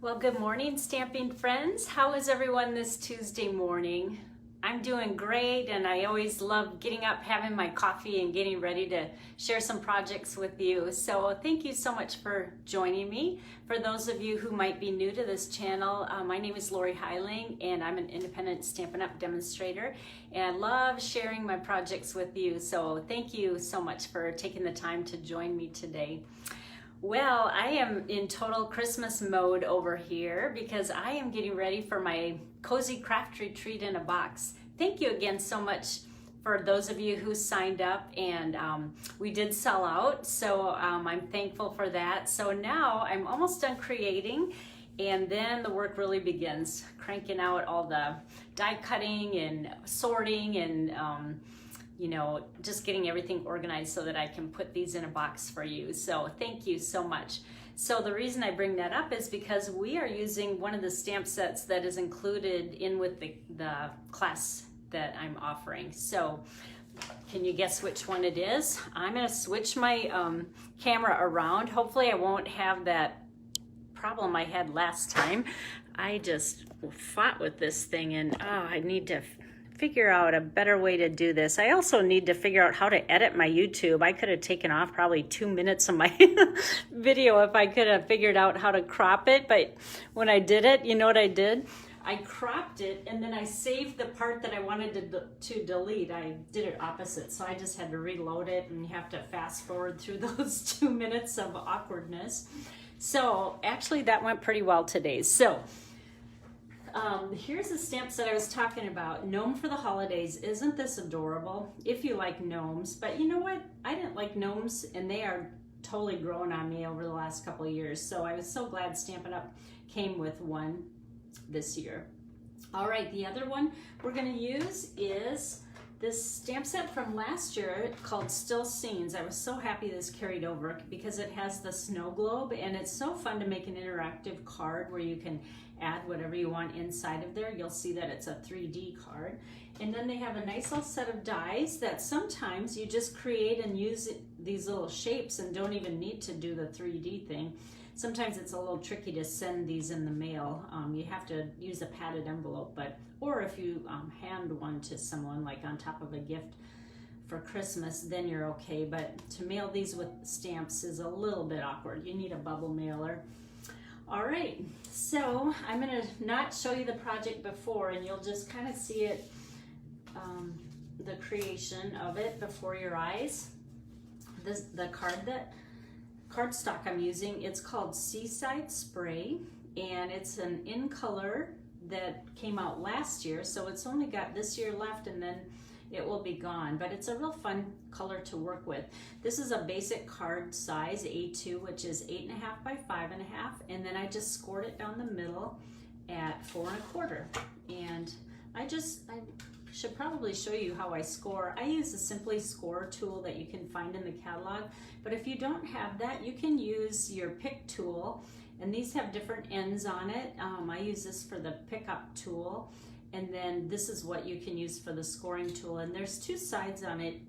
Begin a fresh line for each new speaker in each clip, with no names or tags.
Well, good morning, stamping friends. How is everyone this Tuesday morning? I'm doing great, and I always love getting up, having my coffee, and getting ready to share some projects with you. So thank you so much for joining me. For those of you who might be new to this channel, my name is Lorri Heiling, and I'm an independent Stampin' Up! Demonstrator, and I love sharing my projects with you. So thank you so much for taking the time to join me today. Well, I am in total Christmas mode over here because I am getting ready for my cozy craft retreat in a box. Thank you again so much for those of you who signed up, and we did sell out, so I'm thankful for that. So now I'm almost done creating, and then the work really begins, cranking out all the die cutting and sorting and you know, just getting everything organized so that I can put these in a box for you. So thank you so much. So the reason I bring that up is because we are using one of the stamp sets that is included in with the class that I'm offering. So can you guess which one it is? I'm gonna switch my camera around. Hopefully I won't have that problem I had last time. I just fought with this thing, and I need to figure out a better way to do this. I also need to figure out how to edit my YouTube. I could have taken off probably 2 minutes of my video if I could have figured out how to crop it, but when I did it, you know what I did? I cropped it, and then I saved the part that I wanted to delete. I did it opposite, so I just had to reload it, and you have to fast forward through those 2 minutes of awkwardness. So actually that went pretty well today. So here's the stamps that I was talking about. Gnome for the holidays. Isn't this adorable? If you like gnomes. But you know what? I didn't like gnomes, and they are totally growing on me over the last couple of years. So I was so glad Stampin' Up! Came with one this year. All right, the other one we're going to use is this stamp set from last year called Still Scenes. I was so happy this carried over because it has the snow globe, and it's so fun to make an interactive card where you can add whatever you want inside of there. You'll see that it's a 3D card. And then they have a nice little set of dies that sometimes you just create and use these little shapes and don't even need to do the 3D thing. Sometimes it's a little tricky to send these in the mail. You have to use a padded envelope, or if you hand one to someone like on top of a gift for Christmas, then you're okay. But to mail these with stamps is a little bit awkward. You need a bubble mailer. All right, so I'm gonna not show you the project before, and you'll just kind of see it, the creation of it before your eyes. The cardstock I'm using, it's called Seaside Spray, and it's an in color that came out last year, so it's only got this year left, and then it will be gone, but it's a real fun color to work with. This is a basic card size, A2, which is 8.5 by 5.5, and then I just scored it down the middle at 4 1/4. And I should probably show you how I score. I use the Simply Score tool that you can find in the catalog, but if you don't have that, you can use your pick tool, and these have different ends on it. I use this for the pickup tool. And then this is what you can use for the scoring tool. And there's two sides on it,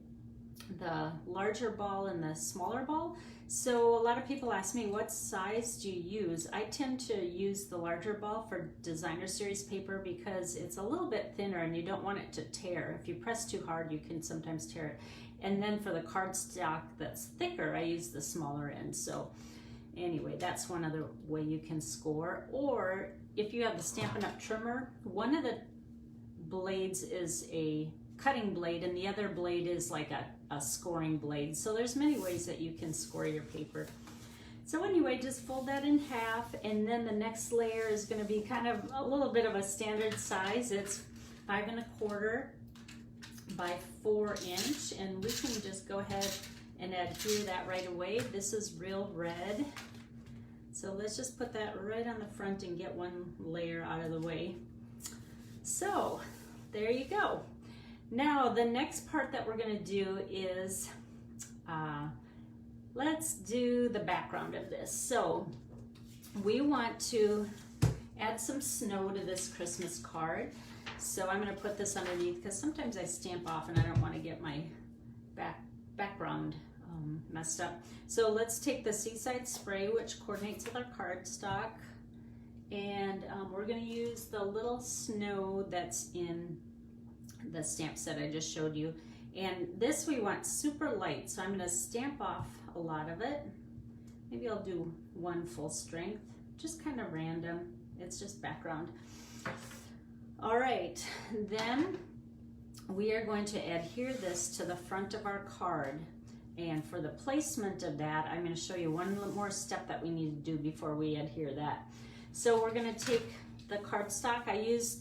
the larger ball and the smaller ball. So a lot of people ask me, what size do you use? I tend to use the larger ball for designer series paper because it's a little bit thinner and you don't want it to tear. If you press too hard, you can sometimes tear it. And then for the cardstock that's thicker, I use the smaller end. So anyway, that's one other way you can score. Or if you have the Stampin' Up! Trimmer, one of the blades is a cutting blade and the other blade is like a scoring blade. So there's many ways that you can score your paper. So anyway, just fold that in half, and then the next layer is going to be kind of a little bit of a standard size. It's 5 1/4 by 4 inch, and we can just go ahead and adhere that right away. This is real red. So let's just put that right on the front and get one layer out of the way. So there you go. Now the next part that we're going to do is let's do the background of this. So we want to add some snow to this Christmas card. So I'm going to put this underneath because sometimes I stamp off and I don't want to get my background messed up. So let's take the Seaside Spray, which coordinates with our cardstock, And we're going to use the little snow that's in the stamp set I just showed you. And this we want super light, so I'm going to stamp off a lot of it. Maybe I'll do one full strength, just kind of random. It's just background. All right, then we are going to adhere this to the front of our card. And for the placement of that, I'm going to show you one more step that we need to do before we adhere that. So we're going to take the cardstock. I used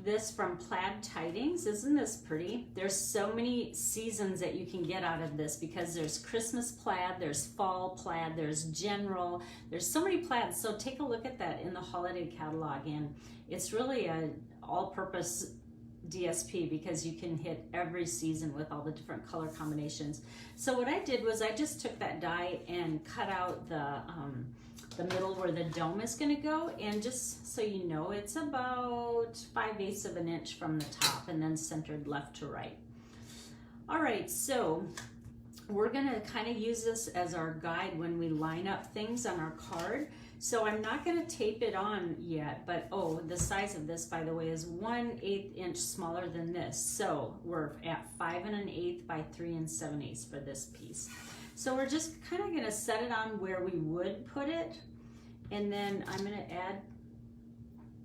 this from Plaid Tiding. Isn't this pretty? There's so many seasons that you can get out of this, because there's Christmas plaid, there's fall plaid, there's general, there's so many plaids. So take a look at that in the holiday catalog, and it's really a all-purpose DSP because you can hit every season with all the different color combinations. So what I did was I just took that die and cut out the middle where the dome is going to go, and just so you know, it's about 5/8 of an inch from the top and then centered left to right. All right, so we're going to kind of use this as our guide when we line up things on our card. So I'm not going to tape it on yet, but oh, the size of this, by the way, is 1/8 inch smaller than this. So we're at 5 1/8 by 3 7/8 for this piece. So we're just kind of going to set it on where we would put it, and then I'm going to add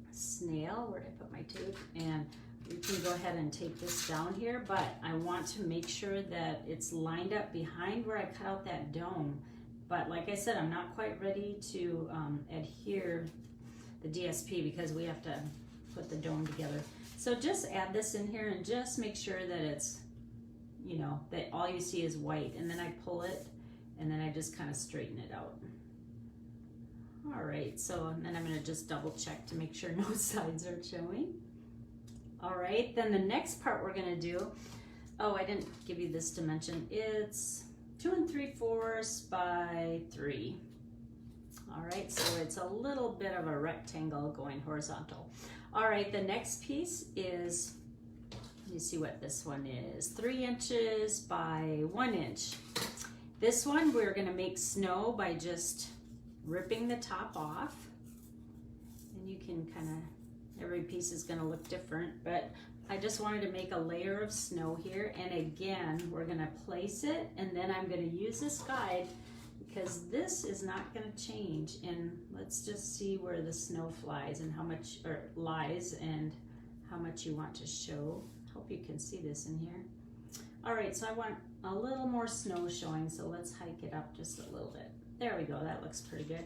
a snail. Where did I put my tape? And we can go ahead and tape this down here, but I want to make sure that it's lined up behind where I cut out that dome. But like I said, I'm not quite ready to adhere the DSP because we have to put the dome together. So just add this in here and just make sure that it's, you know, that all you see is white, and then I pull it and then I just kind of straighten it out. All right, so then I'm going to just double check to make sure no sides are showing. All right, then the next part we're going to do, oh, I didn't give you this dimension. It's 2 3/4 by 3. All right, so it's a little bit of a rectangle going horizontal. All right, the next piece is, let me see what this one is, 3 inches by 1 inch. This one we're going to make snow by just ripping the top off, and you can kind of, every piece is going to look different, but I just wanted to make a layer of snow here. And again, we're going to place it, and then I'm going to use this guide because this is not going to change. And let's just see where the snow flies and how much, or lies, and how much you want to show. Hope you can see this in here. All right, so I want a little more snow showing, so let's hike it up just a little bit. There we go, that looks pretty good.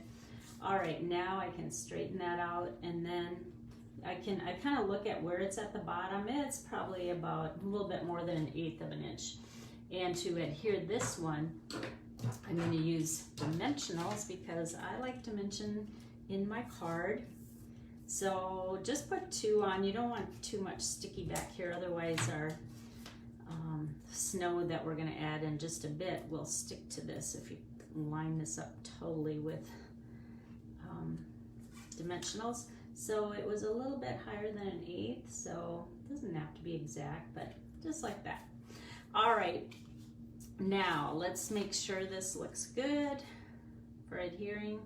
All right, now I can straighten that out, and then I kind of look at where it's at the bottom. It's probably about a little bit more than 1/8 of an inch. And to adhere this one, I'm going to use dimensionals because I like dimension in my card. So just put 2 on. You don't want too much sticky back here, otherwise our snow that we're going to add in just a bit will stick to this if you line this up totally with dimensionals. So it was a little bit higher than 1/8, so it doesn't have to be exact, but just like that. All right, now let's make sure this looks good for adhering.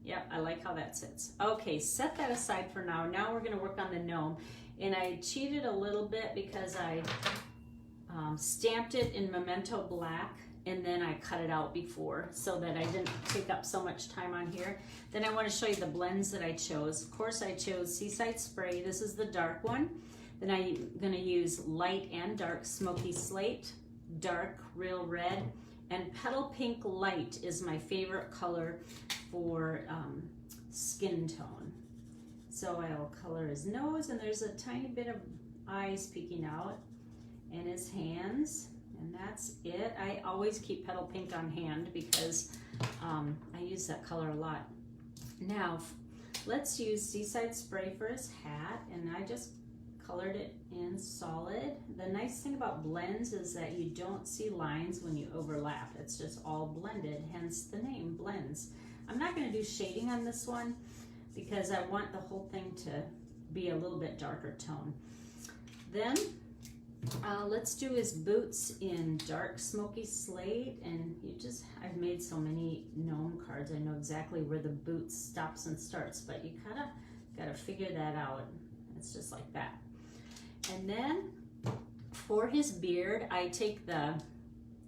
Yep, I like how that sits. Okay, set that aside for now. Now we're going to work on the gnome, and I cheated a little bit because I stamped it in Memento Black, and then I cut it out before so that I didn't take up so much time on here. Then I want to show you the blends that I chose. Of course, I chose Seaside Spray. This is the dark one. Then I'm going to use light and dark Smoky Slate, dark Real Red, and Petal Pink Light is my favorite color for skin tone. So I'll color his nose, and there's a tiny bit of eyes peeking out, and his hands. And that's it. I always keep Petal Pink on hand because I use that color a lot. Now, let's use Seaside Spray for his hat, and I just colored it in solid. The nice thing about blends is that you don't see lines when you overlap. It's just all blended, hence the name, blends. I'm not going to do shading on this one because I want the whole thing to be a little bit darker tone. Then Let's do his boots in dark smoky slate, and I've made so many gnome cards, I know exactly where the boot stops and starts, but you kind of got to figure that out. It's just like that. And then for his beard, I take the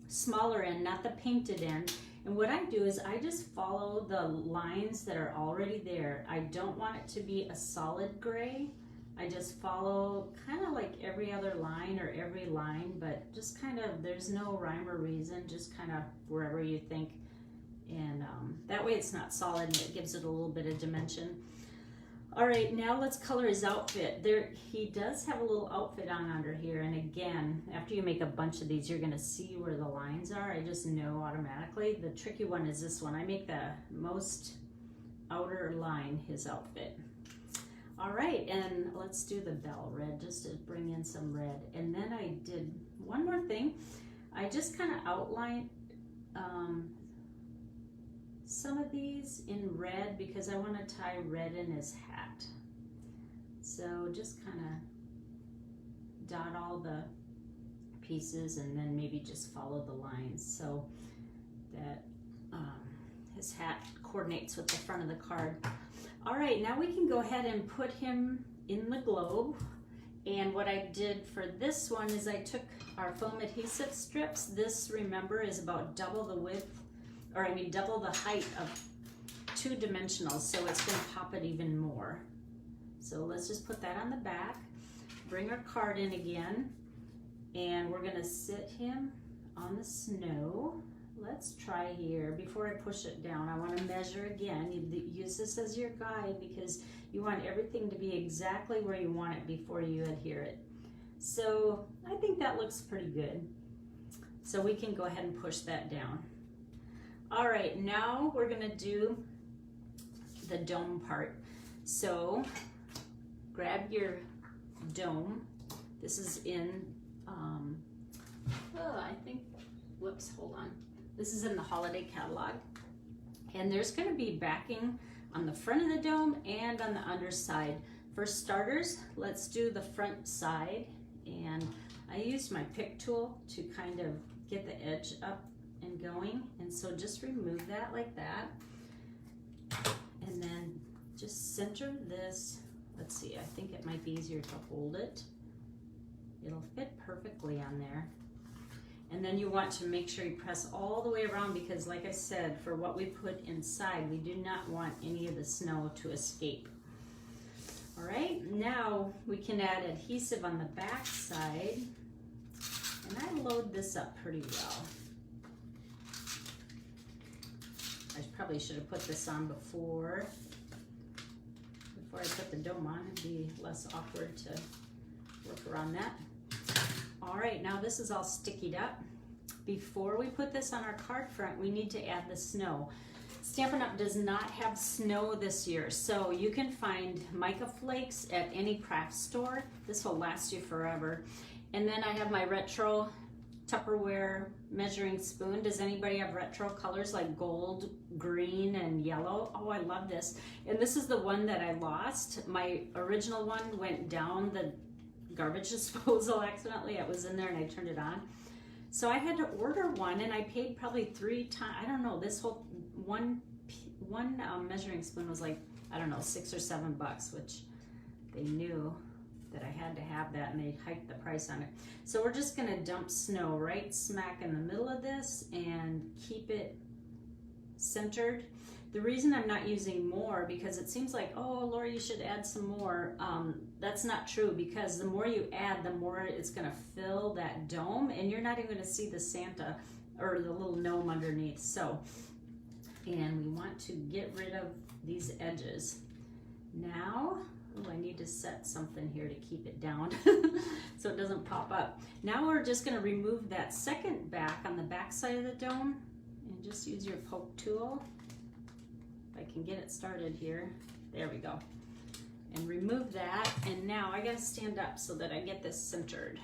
smaller end, not the painted end, and what I do is I just follow the lines that are already there. I don't want it to be a solid gray. I just follow kind of like every other line or every line, but just kind of, there's no rhyme or reason, just kind of wherever you think. And that way it's not solid and it gives it a little bit of dimension. All right, now let's color his outfit. He does have a little outfit on under here. And again, after you make a bunch of these, you're gonna see where the lines are. I just know automatically. The tricky one is this one. I make the most outer line his outfit. All right, and let's do the bell red just to bring in some red. And then I did one more thing. I just kind of outlined some of these in red because I want to tie red in his hat. So just kind of dot all the pieces and then maybe just follow the lines so that his hat coordinates with the front of the card. All right, now we can go ahead and put him in the globe. And what I did for this one is I took our foam adhesive strips. This, remember, is about double the width, or I mean double the height of 2 dimensionals, so it's gonna pop it even more. So let's just put that on the back, bring our card in again, and we're gonna sit him on the snow. Let's try here. Before I push it down, I want to measure again. You use this as your guide because you want everything to be exactly where you want it before you adhere it. So I think that looks pretty good. So we can go ahead and push that down. All right, now we're going to do the dome part. So grab your dome. This is in, I think, whoops, hold on. This is in the holiday catalog, and there's going to be backing on the front of the dome and on the underside. For starters, let's do the front side, and I used my pick tool to kind of get the edge up and going, and so just remove that like that, and then just center this. Let's see, I think it might be easier to hold it. It'll fit perfectly on there. And then you want to make sure you press all the way around because, like I said, for what we put inside, we do not want any of the snow to escape. All right, now we can add adhesive on the back side. And I load this up pretty well. I probably should have put this on before I put the dome on. It'd be less awkward to work around that. All right, now this is all stickied up. Before we put this on our card front, we need to add the snow. Stampin' Up! Does not have snow this year, so you can find mica flakes at any craft store. This will last you forever. And then I have my retro Tupperware measuring spoon. Does anybody have retro colors like gold, green, and yellow? Oh, I love this. And this is the one that I lost. My original one went down the garbage disposal accidentally. It was in there and I turned it on. So I had to order one and I paid probably 3 times. I don't know, this whole one measuring spoon was like, I don't know, $6 or $7, which they knew that I had to have that and they hiked the price on it. So we're just gonna dump snow right smack in the middle of this and keep it centered. The reason I'm not using more, because it seems like, oh, Lorri, you should add some more. That's not true, because the more you add, the more it's gonna fill that dome, and you're not even gonna see the Santa or the little gnome underneath. So, and we want to get rid of these edges. Now, oh, I need to set something here to keep it down so it doesn't pop up. Now we're just gonna remove that second back on the back side of the dome, and just use your poke tool. I can get it started here. There we go. And remove that. And now I gotta stand up so that I get this centered.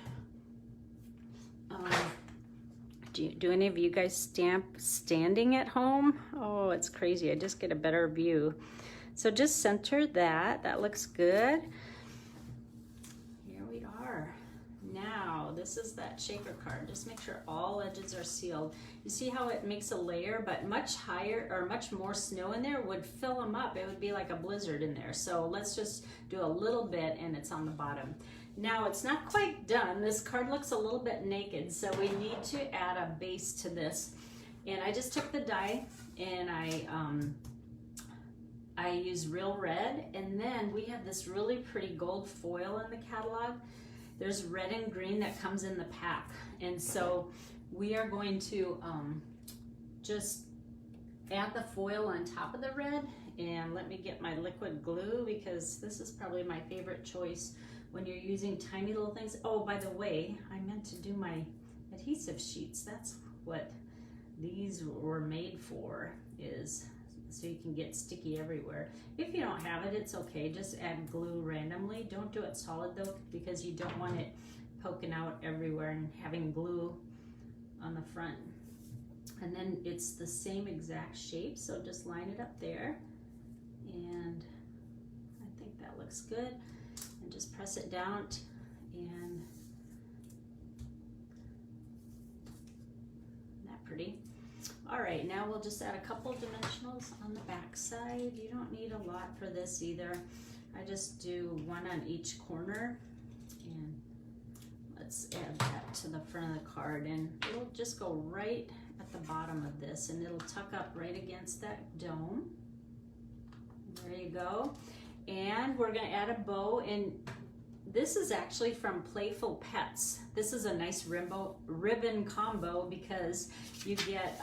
Do any of you guys stamp standing at home? Oh, it's crazy. I just get a better view. So just center that. That looks good. Here we are. Now this is that shaker card. Just make sure all edges are sealed. You see how it makes a layer, but much higher or much more snow in there would fill them up. It would be like a blizzard in there. So let's just do a little bit, and it's on the bottom. Now it's not quite done. This card looks a little bit naked, so we need to add a base to this. And I just took the die and I use real red, and then we have this really pretty gold foil in the catalog. There's red and green that comes in the pack, and so we are going to just add the foil on top of the red. And let me get my liquid glue, because this is probably my favorite choice when you're using tiny little things. Oh, by the way, I meant to do my adhesive sheets. That's what these were made for, is so you can get sticky everywhere. If you don't have it, it's okay. Just add glue randomly. Don't do it solid though, because you don't want it poking out everywhere and having glue on the front. And then it's the same exact shape, so just line it up there. And I think that looks good. And just press it down, and isn't that pretty? All right, now we'll just add a couple dimensionals on the back side. You don't need a lot for this either. I just do one on each corner, and let's add that to the front of the card, and it'll just go right at the bottom of this, and it'll tuck up right against that dome. There you go. And we're gonna add a bow, and this is actually from Playful Pets. This is a nice ribbon combo, because you get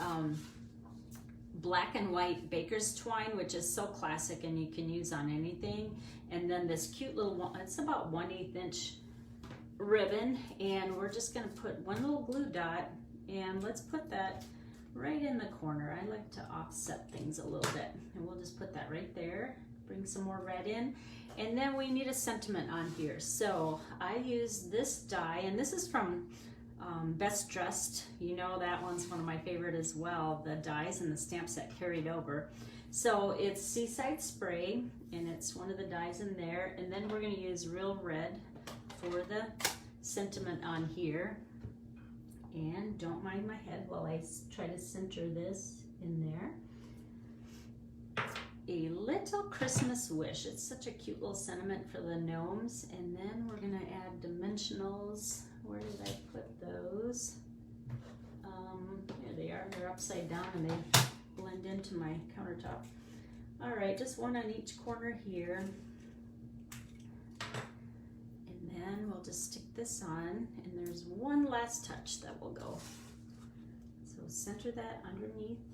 black and white baker's twine, which is so classic and you can use on anything. And then this cute little one, it's about 1/8 inch ribbon. And we're just gonna put one little glue dot, and let's put that right in the corner. I like to offset things a little bit. And we'll just put that right there. Bring some more red in. And then we need a sentiment on here. So I use this die, and this is from Best Dressed. You know, that one's one of my favorite as well. The dies and the stamp set carried over. So it's Seaside Spray, and it's one of the dies in there. And then we're gonna use real red for the sentiment on here. And don't mind my head while I try to center this in there. A little Christmas wish. It's such a cute little sentiment for the gnomes. And then we're gonna add dimensionals. Where did I put those? Here they are. They're upside down and they blend into my countertop. All right, just one on each corner here. And then we'll just stick this on, and there's one last touch that will go. So center that underneath.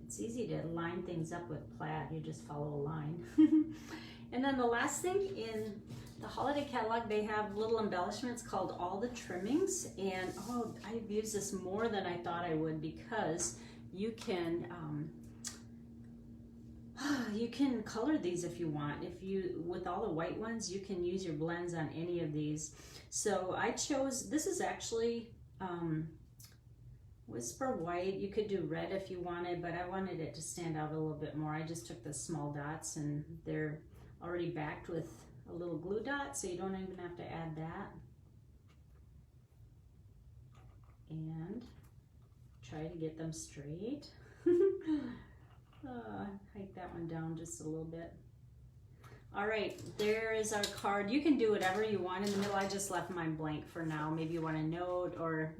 It's easy to line things up with plaid. You just follow a line. And then the last thing, in the holiday catalog, they have little embellishments called All the Trimmings. And oh, I've used this more than I thought I would, because you can color these if you want. With all the white ones, you can use your blends on any of these. So I chose, this is actually Whisper White. You could do red if you wanted, but I wanted it to stand out a little bit more. I just took the small dots, and they're already backed with a little glue dot, so you don't even have to add that. And try to get them straight. Hike that one down just a little bit. All right, there is our card. You can do whatever you want in the middle. I just left mine blank for now. Maybe you want a note or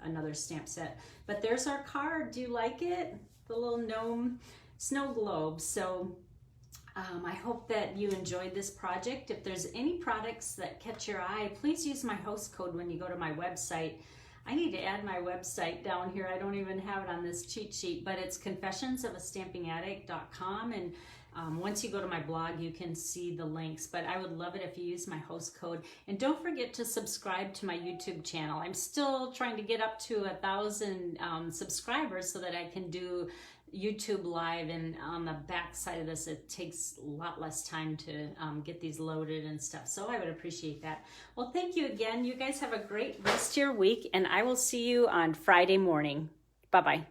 another stamp set. But there's our card. Do you like it? The little gnome snow globe. So I hope that you enjoyed this project. If there's any products that catch your eye, please use my host code when you go to my website. I need to add my website down here. I don't even have it on this cheat sheet, but it's confessionsofastampingaddict.com. And once you go to my blog, you can see the links, but I would love it if you use my host code. And don't forget to subscribe to my YouTube channel. I'm still trying to get up to 1,000 subscribers so that I can do YouTube live, and on the back side of this, it takes a lot less time to get these loaded and stuff. So I would appreciate that. Well, thank you again. You guys have a great rest of your week, and I will see you on Friday morning. Bye-bye.